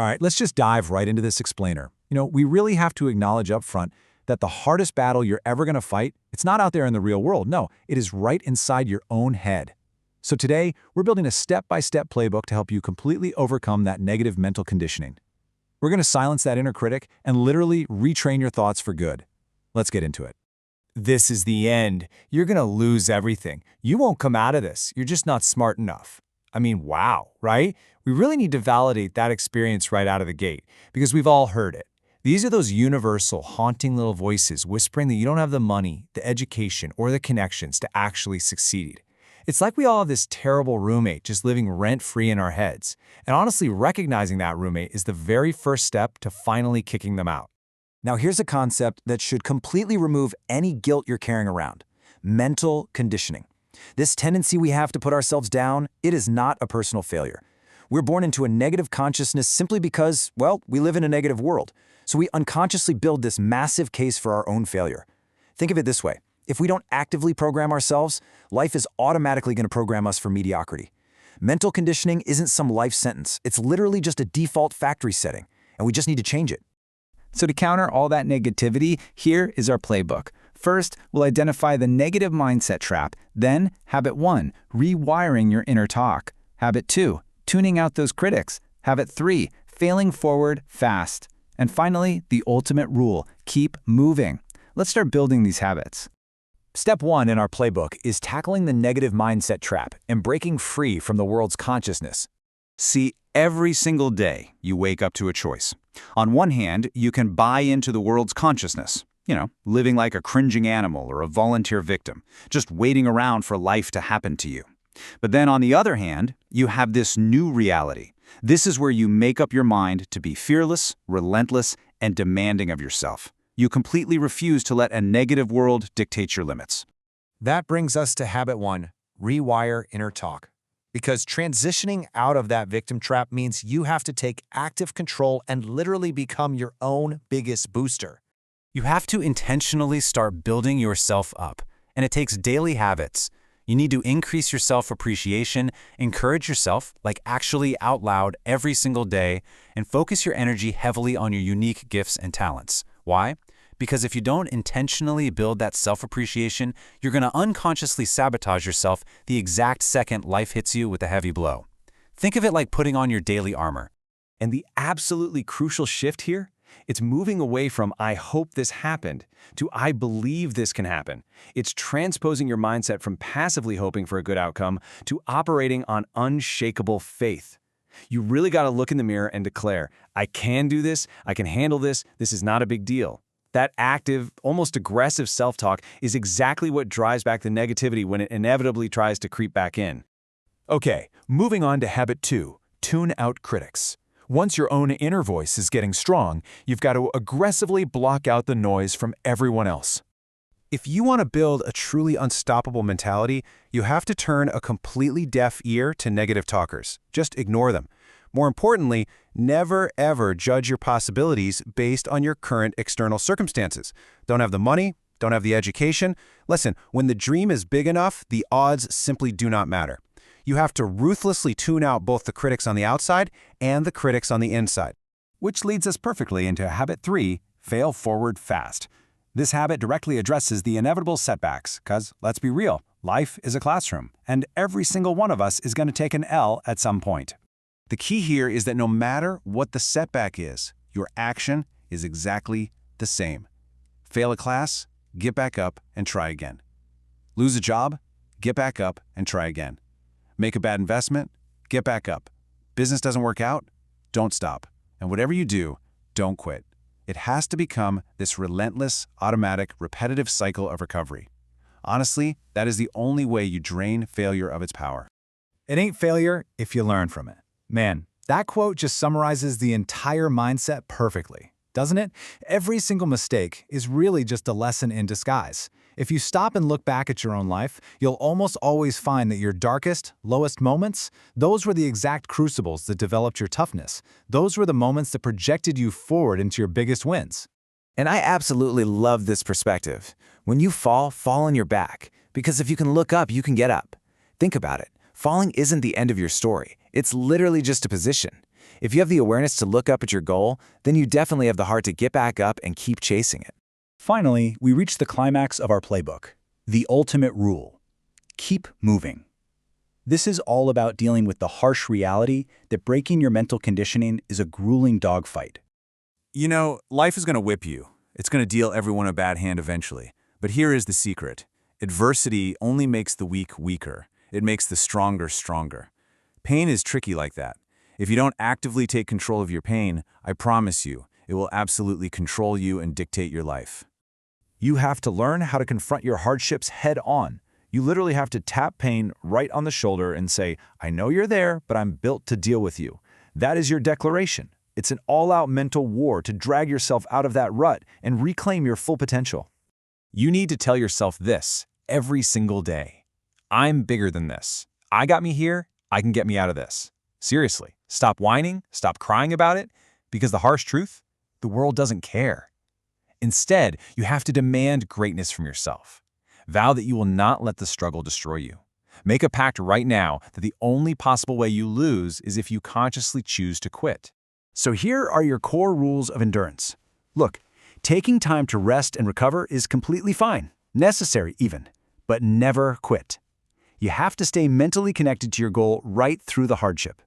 All right, let's just dive right into this explainer. We really have to acknowledge up front that the hardest battle you're ever going to fight, it's not out there in the real world. No, it is right inside your own head. So today, we're building a step-by-step playbook to help you completely overcome that negative mental conditioning. We're going to silence that inner critic and literally retrain your thoughts for good. Let's get into it. This is the end. You're gonna lose everything. You won't come out of this. You're just not smart enough. I mean, wow, right? We really need to validate that experience right out of the gate because we've all heard it. These are those universal, haunting little voices whispering that you don't have the money, the education, or the connections to actually succeed. It's like we all have this terrible roommate just living rent-free in our heads. And honestly, recognizing that roommate is the very first step to finally kicking them out. Now here's a concept that should completely remove any guilt you're carrying around: mental conditioning. This tendency we have to put ourselves down, it is not a personal failure. We're born into a negative consciousness simply because, well, we live in a negative world. So we unconsciously build this massive case for our own failure. Think of it this way: if we don't actively program ourselves, life is automatically going to program us for mediocrity. Mental conditioning isn't some life sentence. It's literally just a default factory setting, and we just need to change it. So to counter all that negativity, here is our playbook. First, we'll identify the negative mindset trap. Then, habit 1, rewiring your inner talk. Habit 2, tuning out those critics. Habit 3, failing forward fast. And finally, the ultimate rule: keep moving. Let's start building these habits. Step 1 in our playbook is tackling the negative mindset trap and breaking free from the world's consciousness. See, every single day you wake up to a choice. On one hand, you can buy into the world's consciousness, living like a cringing animal or a volunteer victim, just waiting around for life to happen to you. But then on the other hand, you have this new reality. This is where you make up your mind to be fearless, relentless, and demanding of yourself. You completely refuse to let a negative world dictate your limits. That brings us to habit 1, rewire inner talk. Because transitioning out of that victim trap means you have to take active control and literally become your own biggest booster. You have to intentionally start building yourself up, and it takes daily habits. You need to increase your self-appreciation, encourage yourself, like actually out loud every single day, and focus your energy heavily on your unique gifts and talents. Why? Because if you don't intentionally build that self-appreciation, you're going to unconsciously sabotage yourself the exact second life hits you with a heavy blow. Think of it like putting on your daily armor. And the absolutely crucial shift here, it's moving away from "I hope this happened" to "I believe this can happen." It's transposing your mindset from passively hoping for a good outcome to operating on unshakable faith. You really got to look in the mirror and declare, "I can do this, I can handle this, this is not a big deal." That active, almost aggressive self-talk is exactly what drives back the negativity when it inevitably tries to creep back in. Okay, moving on to habit 2, tune out critics. Once your own inner voice is getting strong, you've got to aggressively block out the noise from everyone else. If you want to build a truly unstoppable mentality, you have to turn a completely deaf ear to negative talkers. Just ignore them. More importantly, never ever judge your possibilities based on your current external circumstances. Don't have the money, don't have the education. Listen, when the dream is big enough, the odds simply do not matter. You have to ruthlessly tune out both the critics on the outside and the critics on the inside. Which leads us perfectly into habit 3, fail forward fast. This habit directly addresses the inevitable setbacks, because let's be real, life is a classroom, and every single one of us is going to take an L at some point. The key here is that no matter what the setback is, your action is exactly the same. Fail a class, get back up and try again. Lose a job, get back up and try again. Make a bad investment, get back up. Business doesn't work out, don't stop. And whatever you do, don't quit. It has to become this relentless, automatic, repetitive cycle of recovery. Honestly, that is the only way you drain failure of its power. It ain't failure if you learn from it. Man, that quote just summarizes the entire mindset perfectly, doesn't it? Every single mistake is really just a lesson in disguise. If you stop and look back at your own life, you'll almost always find that your darkest, lowest moments, those were the exact crucibles that developed your toughness. Those were the moments that projected you forward into your biggest wins. And I absolutely love this perspective. When you fall, fall on your back. Because if you can look up, you can get up. Think about it. Falling isn't the end of your story. It's literally just a position. If you have the awareness to look up at your goal, then you definitely have the heart to get back up and keep chasing it. Finally, we reach the climax of our playbook, the ultimate rule. Keep moving. This is all about dealing with the harsh reality that breaking your mental conditioning is a grueling dogfight. You know, life is going to whip you. It's going to deal everyone a bad hand eventually. But here is the secret. Adversity only makes the weak weaker. It makes the stronger stronger. Pain is tricky like that. If you don't actively take control of your pain, I promise you, it will absolutely control you and dictate your life. You have to learn how to confront your hardships head on. You literally have to tap pain right on the shoulder and say, I know you're there, but I'm built to deal with you. That is your declaration. It's an all-out mental war to drag yourself out of that rut and reclaim your full potential. You need to tell yourself this every single day. I'm bigger than this. I got me here, I can get me out of this. Seriously, stop whining, stop crying about it, because the harsh truth, the world doesn't care. Instead, you have to demand greatness from yourself. Vow that you will not let the struggle destroy you. Make a pact right now that the only possible way you lose is if you consciously choose to quit. So here are your core rules of endurance. Look, taking time to rest and recover is completely fine, necessary even, but never quit. You have to stay mentally connected to your goal right through the hardship.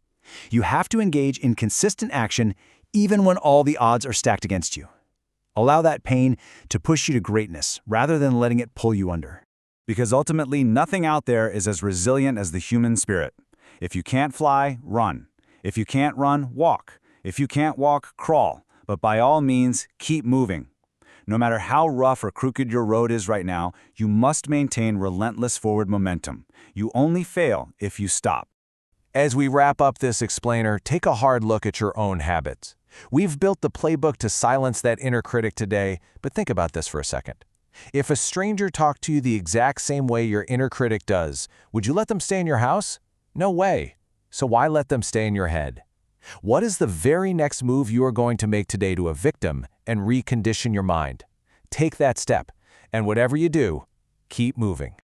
You have to engage in consistent action even when all the odds are stacked against you. Allow that pain to push you to greatness rather than letting it pull you under. Because ultimately, nothing out there is as resilient as the human spirit. If you can't fly, run. If you can't run, walk. If you can't walk, crawl. But by all means, keep moving. No matter how rough or crooked your road is right now, you must maintain relentless forward momentum. You only fail if you stop. As we wrap up this explainer, take a hard look at your own habits. We've built the playbook to silence that inner critic today, but think about this for a second. If a stranger talked to you the exact same way your inner critic does, would you let them stay in your house? No way. So why let them stay in your head? What is the very next move you are going to make today to a victim and recondition your mind? Take that step, and whatever you do, keep moving.